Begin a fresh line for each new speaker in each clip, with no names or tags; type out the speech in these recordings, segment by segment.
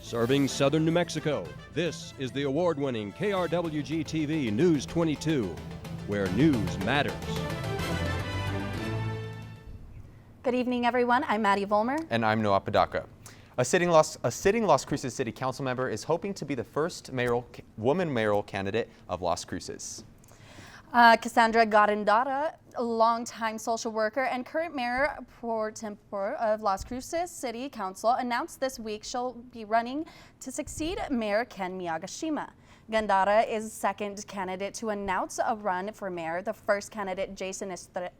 Serving southern New Mexico, this is the award-winning KRWG-TV News 22, where news matters.
Good evening, everyone. I'm Maddie Volmer.
And I'm Noah Padaka. A sitting Las Cruces City Council member is hoping to be the first woman mayoral candidate of Las Cruces.
Cassandra Garandara, a longtime social worker and current mayor pro tempore of Las Cruces City Council, announced this week she'll be running to succeed Mayor Ken Miyagashima. Gandara is second candidate to announce a run for mayor. The first candidate, Jason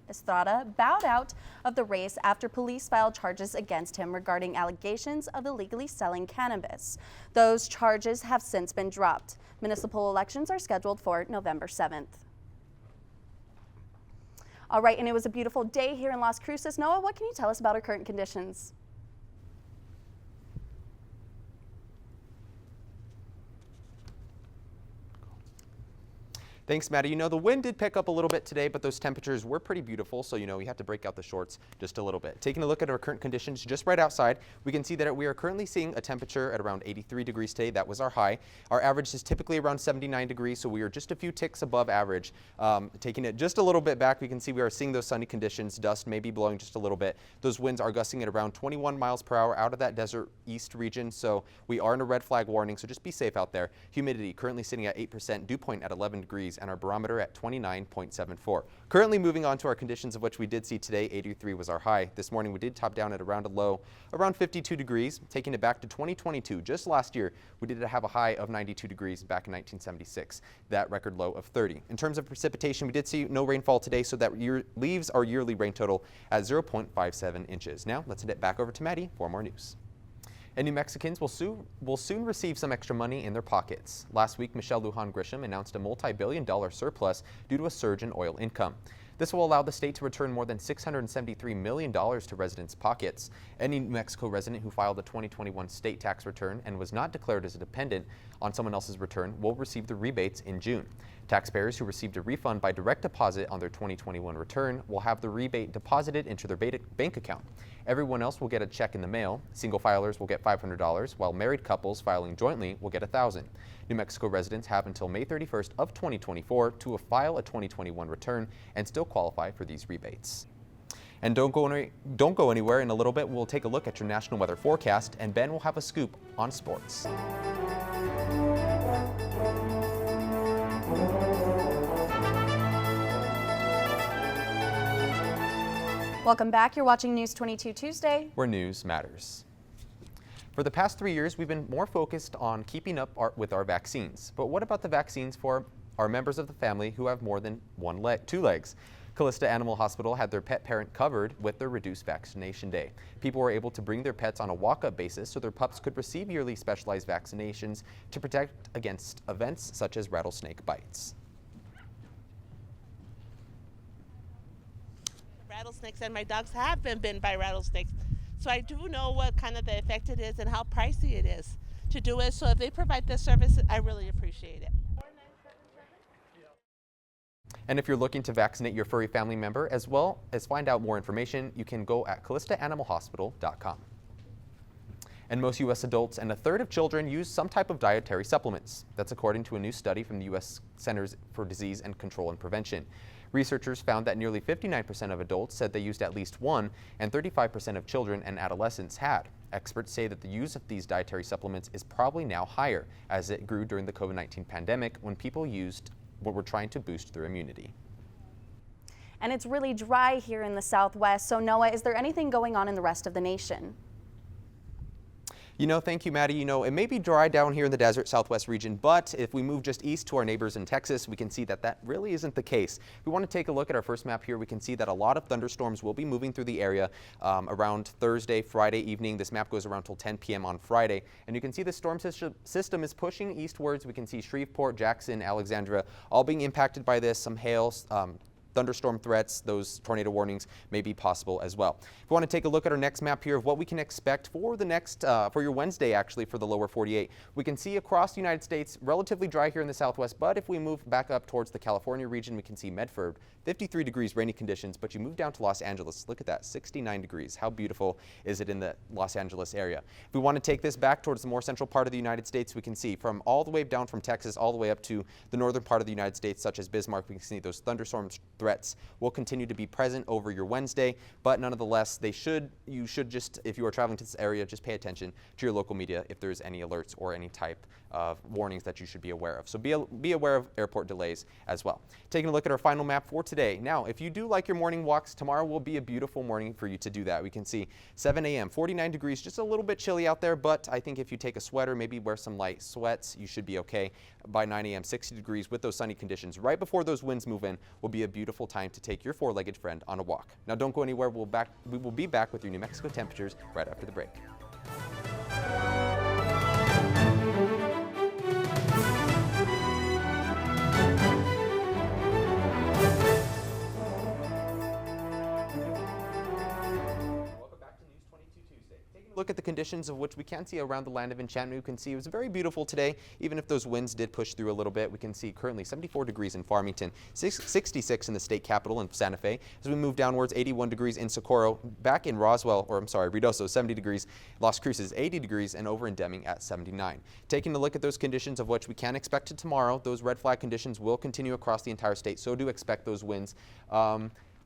Estrada, bowed out of the race after police filed charges against him regarding allegations of illegally selling cannabis. Those charges have since been dropped. Municipal elections are scheduled for November 7th. All right, and it was a beautiful day here in Las Cruces. Noah, what can you tell us about our current conditions?
Thanks, Maddie. The wind did pick up a little bit today, but those temperatures were pretty beautiful, so you have to break out the shorts just a little bit. Taking a look at our current conditions just right outside, we can see that we are currently seeing a temperature at around 83 degrees today. That was our high. Our average is typically around 79 degrees, so we are just a few ticks above average. Taking it just a little bit back, we can see we are seeing those sunny conditions. Dust may be blowing just a little bit. Those winds are gusting at around 21 miles per hour out of that desert east region, so we are in a red flag warning, so just be safe out there. Humidity currently sitting at 8%, dew point at 11 degrees, and our barometer at 29.74. Currently moving on to our conditions, of which we did see today, 83 was our high. This morning we did top down at around a low, around 52 degrees, taking it back to 2022. Just last year, we did have a high of 92 degrees back in 1976, that record low of 30. In terms of precipitation, we did see no rainfall today, so that leaves our yearly rain total at 0.57 inches. Now, let's head it back over to Maddie for more news. And New Mexicans will soon receive some extra money in their pockets. Last week, Michelle Lujan Grisham announced a multi-billion-dollar surplus due to a surge in oil income. This will allow the state to return more than $673 million to residents' pockets. Any New Mexico resident who filed a 2021 state tax return and was not declared as a dependent on someone else's return will receive the rebates in June. Taxpayers who received a refund by direct deposit on their 2021 return will have the rebate deposited into their bank account. Everyone else will get a check in the mail. Single filers will get $500, while married couples filing jointly will get $1,000. New Mexico residents have until May 31st of 2024 to file a 2021 return and still qualify for these rebates. And don't go anywhere. In a little bit, we'll take a look at your national weather forecast, and Ben will have a scoop on sports.
Welcome back. You're watching News 22 Tuesday,
where news matters. For the past 3 years, we've been more focused on keeping up with our vaccines. But what about the vaccines for our members of the family who have more than two legs? Callista Animal Hospital had their pet parent covered with their reduced vaccination day. People were able to bring their pets on a walk-up basis so their pups could receive yearly specialized vaccinations to protect against events such as rattlesnake bites.
Rattlesnakes, and my dogs have been bitten by rattlesnakes, so I do know what kind of the effect it is and how pricey it is to do it. So if they provide this service, I really appreciate it.
And if you're looking to vaccinate your furry family member as well as find out more information, you can go at callistaanimalhospital.com. And most U.S. adults and a third of children use some type of dietary supplements. That's according to a new study from the U.S. Centers for Disease and Control and Prevention. Researchers found that nearly 59% of adults said they used at least one, and 35% of children and adolescents had. Experts say that the use of these dietary supplements is probably now higher as it grew during the COVID-19 pandemic when people used what were trying to boost their immunity.
And it's really dry here in the Southwest. So Noah, is there anything going on in the rest of the nation?
Thank you, Maddie. It may be dry down here in the desert Southwest region, but if we move just east to our neighbors in Texas, we can see that that really isn't the case. If we want to take a look at our first map here, we can see that a lot of thunderstorms will be moving through the area around Thursday, Friday evening. This map goes around till 10 p.m. on Friday, and you can see the storm system is pushing eastwards. We can see Shreveport, Jackson, Alexandria all being impacted by this. Some hail, thunderstorm threats, those tornado warnings may be possible as well. If we want to take a look at our next map here of what we can expect for the next, for your Wednesday actually for the lower 48, we can see across the United States relatively dry here in the southwest, but if we move back up towards the California region, we can see Medford, 53 degrees, rainy conditions, but you move down to Los Angeles, look at that, 69 degrees. How beautiful is it in the Los Angeles area? If we want to take this back towards the more central part of the United States, we can see from all the way down from Texas all the way up to the northern part of the United States, such as Bismarck, we can see those thunderstorm threats will continue to be present over your Wednesday, but nonetheless, you should just, if you are traveling to this area, just pay attention to your local media if there's any alerts or any type of warnings that you should be aware of. So be aware of airport delays as well. Taking a look at our final map for today. Now, if you do like your morning walks, tomorrow will be a beautiful morning for you to do that. We can see 7 a.m., 49 degrees, just a little bit chilly out there, but I think if you take a sweater, maybe wear some light sweats, you should be okay. By 9 a.m., 60 degrees with those sunny conditions. Right before those winds move in will be a beautiful time to take your four-legged friend on a walk. Now, don't go anywhere. We will be back with your New Mexico temperatures right after the break. Look at the conditions of which we can see around the land of enchantment. We can see it was very beautiful today, even if those winds did push through a little bit. We can see currently 74 degrees in Farmington, 66 in the state capital in Santa Fe. As we move downwards, 81 degrees in Socorro, back in Ruidoso, 70 degrees, Las Cruces, 80 degrees, and over in Deming at 79. Taking a look at those conditions of which we can expect tomorrow, those red flag conditions will continue across the entire state, so do expect those winds.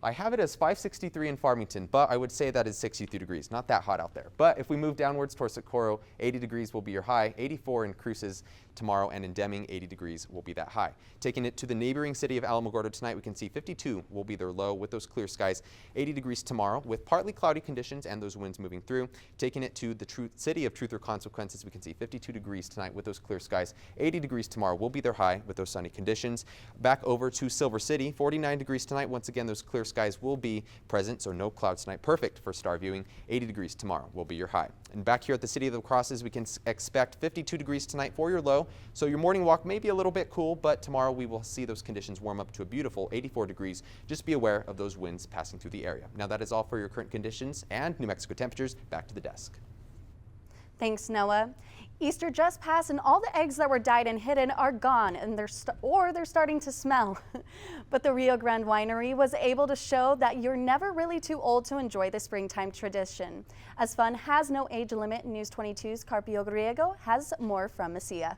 I have it as 563 in Farmington, but I would say that is 63 degrees. Not that hot out there. But if we move downwards towards Socorro, 80 degrees will be your high. 84 in Cruces tomorrow, and in Deming, 80 degrees will be that high. Taking it to the neighboring city of Alamogordo tonight, we can see 52 will be their low with those clear skies. 80 degrees tomorrow with partly cloudy conditions and those winds moving through. Taking it to the city of Truth or Consequences, we can see 52 degrees tonight with those clear skies. 80 degrees tomorrow will be their high with those sunny conditions. Back over to Silver City, 49 degrees tonight. Once again, those clear skies will be present, so no clouds tonight. Perfect for star viewing. 80 degrees tomorrow will be your high. And back here at the City of the Crosses, we can expect 52 degrees tonight for your low. So your morning walk may be a little bit cool, but tomorrow we will see those conditions warm up to a beautiful 84 degrees. Just be aware of those winds passing through the area. Now that is all for your current conditions and New Mexico temperatures. Back to the desk.
Thanks, Noah. Easter just passed and all the eggs that were dyed and hidden are gone, and they're starting to smell. But the Rio Grande Winery was able to show that you're never really too old to enjoy the springtime tradition. As fun has no age limit, News 22's Carpio Griego has more from Mesilla.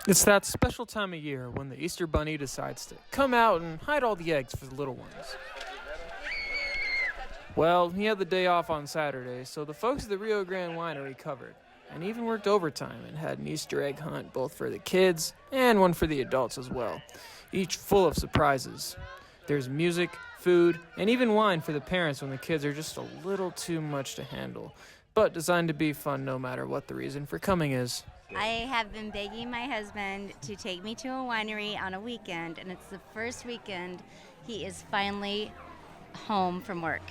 It's that special time of year when the Easter Bunny decides to come out and hide all the eggs for the little ones. Well, he had the day off on Saturday, so the folks at the Rio Grande Winery covered, and even worked overtime and had an Easter egg hunt both for the kids and one for the adults as well, each full of surprises. There's music, food, and even wine for the parents when the kids are just a little too much to handle, but designed to be fun no matter what the reason for coming is.
I have been begging my husband to take me to a winery on a weekend, and it's the first weekend he is finally home from work.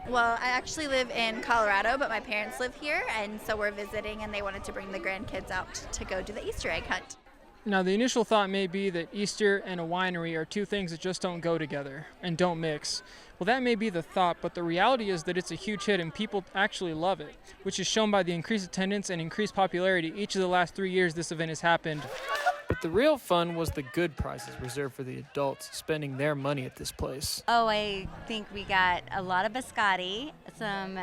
Well, I actually live in Colorado, but my parents live here, and so we're visiting, and they wanted to bring the grandkids out to go do the Easter egg hunt.
Now, the initial thought may be that Easter and a winery are two things that just don't go together and don't mix. Well, that may be the thought, but the reality is that it's a huge hit and people actually love it, which is shown by the increased attendance and increased popularity each of the last 3 years this event has happened.
But the real fun was the good prizes reserved for the adults spending their money at this place.
Oh, I think we got a lot of biscotti, some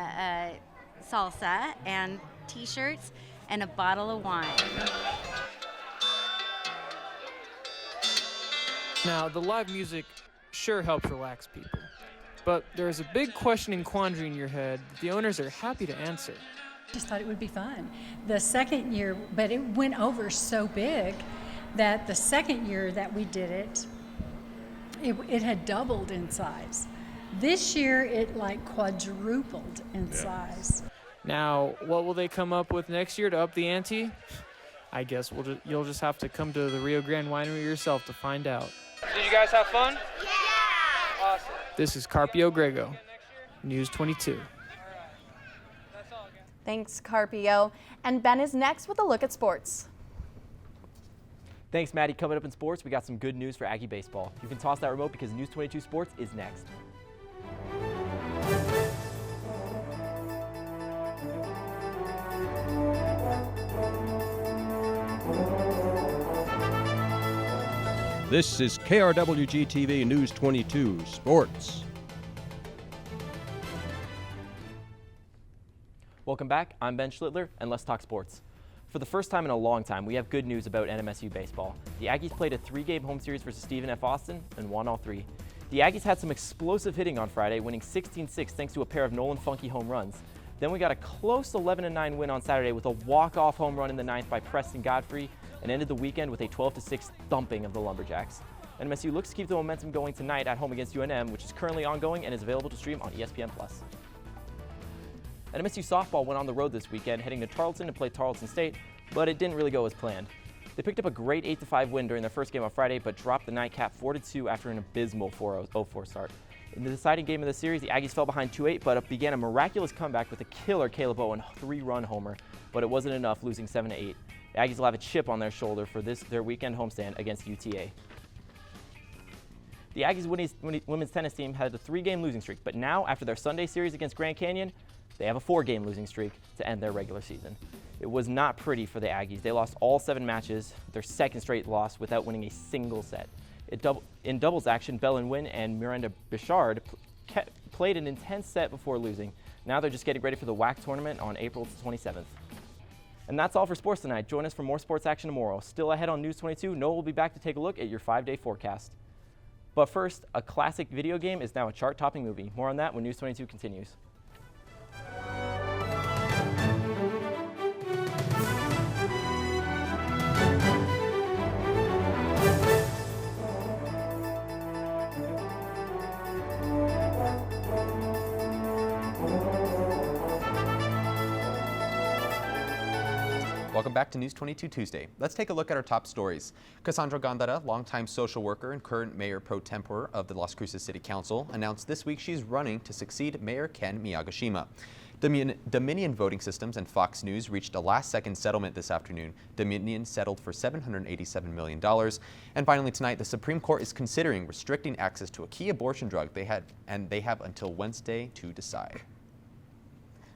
salsa, and t-shirts, and a bottle of wine.
Now, the live music sure helps relax people, but there's a big questioning quandary in your head that the owners are happy to answer.
Just thought it would be fun. The second year, but it went over so big that the second year that we did it, it had doubled in size. This year, it like quadrupled in size.
Now, what will they come up with next year to up the ante? I guess you'll just have to come to the Rio Grande Winery yourself to find out. Did you guys have fun? Yeah! Awesome. This is Carpio Grego, News 22.
Thanks, Carpio. And Ben is next with a look at sports.
Thanks, Maddie. Coming up in sports, we got some good news for Aggie baseball. You can toss that remote because News 22 Sports is next.
This is KRWG-TV News 22 Sports.
Welcome back. I'm Ben Schlittler, and let's talk sports. For the first time in a long time, we have good news about NMSU baseball. The Aggies played a 3-game home series versus Stephen F. Austin and won all 3. The Aggies had some explosive hitting on Friday, winning 16-6 thanks to a pair of Nolan Funky home runs. Then we got a close 11-9 win on Saturday with a walk-off home run in the 9th by Preston Godfrey, and ended the weekend with a 12-6 thumping of the Lumberjacks. NMSU looks to keep the momentum going tonight at home against UNM, which is currently ongoing and is available to stream on ESPN+. NMSU softball went on the road this weekend, heading to Tarleton to play Tarleton State, but it didn't really go as planned. They picked up a great 8-5 win during their first game on Friday, but dropped the nightcap 4-2 after an abysmal 4-0-4 start. In the deciding game of the series, the Aggies fell behind 2-8, but began a miraculous comeback with a killer Caleb Owen 3-run homer, but it wasn't enough, losing 7-8. The Aggies will have a chip on their shoulder for their weekend homestand against UTA. The Aggies women's tennis team had a 3-game losing streak, but now, after their Sunday series against Grand Canyon, they have a 4-game losing streak to end their regular season. It was not pretty for the Aggies. They lost all 7 matches, their second straight loss without winning a single set. In doubles action, Belen Wynn and Miranda Bichard played an intense set before losing. Now they're just getting ready for the WAC tournament on April 27th. And that's all for sports tonight. Join us for more sports action tomorrow. Still ahead on News 22, Noah will be back to take a look at your 5-day forecast. But first, a classic video game is now a chart-topping movie. More on that when News 22 continues.
Welcome back to News 22 Tuesday. Let's take a look at our top stories. Cassandra Gandara, longtime social worker and current mayor pro tempore of the Las Cruces City Council, announced this week she's running to succeed Mayor Ken Miyagashima. Dominion Voting Systems and Fox News reached a last-second settlement this afternoon. Dominion settled for $787 million. And finally tonight, the Supreme Court is considering restricting access to a key abortion drug they have until Wednesday to decide.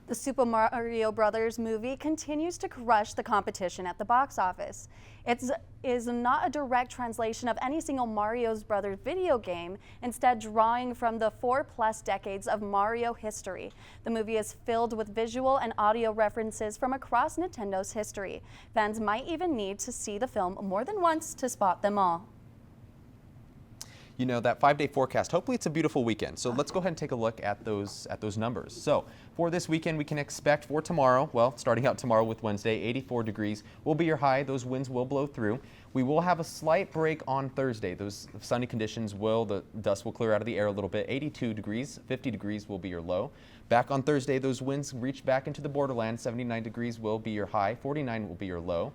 The Super Mario Brothers movie continues to crush the competition at the box office. It is not a direct translation of any single Mario Brothers video game, instead drawing from the 4+ decades of Mario history. The movie is filled with visual and audio references from across Nintendo's history. Fans might even need to see the film more than once to spot them all.
You know, that 5-day forecast, hopefully it's a beautiful weekend. So let's go ahead and take a look at those numbers. So for this weekend, we can expect for tomorrow, well, starting out tomorrow with Wednesday, 84 degrees will be your high. Those winds will blow through. We will have a slight break on Thursday. Those sunny conditions the dust will clear out of the air a little bit. 82 degrees, 50 degrees will be your low. Back on Thursday, those winds reach back into the borderland. 79 degrees will be your high. 49 will be your low.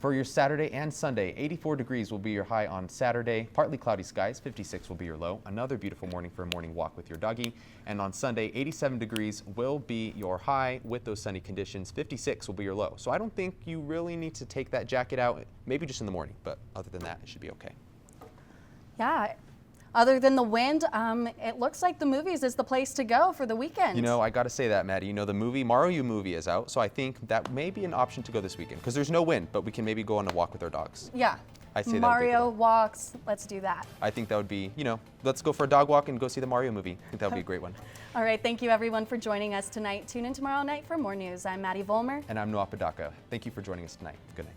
For your Saturday and Sunday, 84 degrees will be your high on Saturday, partly cloudy skies, 56 will be your low. Another beautiful morning for a morning walk with your doggy. And on Sunday, 87 degrees will be your high with those sunny conditions, 56 will be your low. So I don't think you really need to take that jacket out, maybe just in the morning, but other than that, it should be okay.
Yeah. Other than the wind, it looks like the movies is the place to go for the weekend.
You know, I got to say that, Maddie. You know, the Mario movie is out, so I think that may be an option to go this weekend because there's no wind, but we can maybe go on a walk with our dogs.
Yeah.
I say
Mario walks, let's do that.
I think that would be, you know, let's go for a dog walk and go see the Mario movie. I think that would be a great one.
All right, thank you everyone for joining us tonight. Tune in tomorrow night for more news. I'm Maddie Vollmer.
And I'm Noah Padaka. Thank you for joining us tonight. Good night.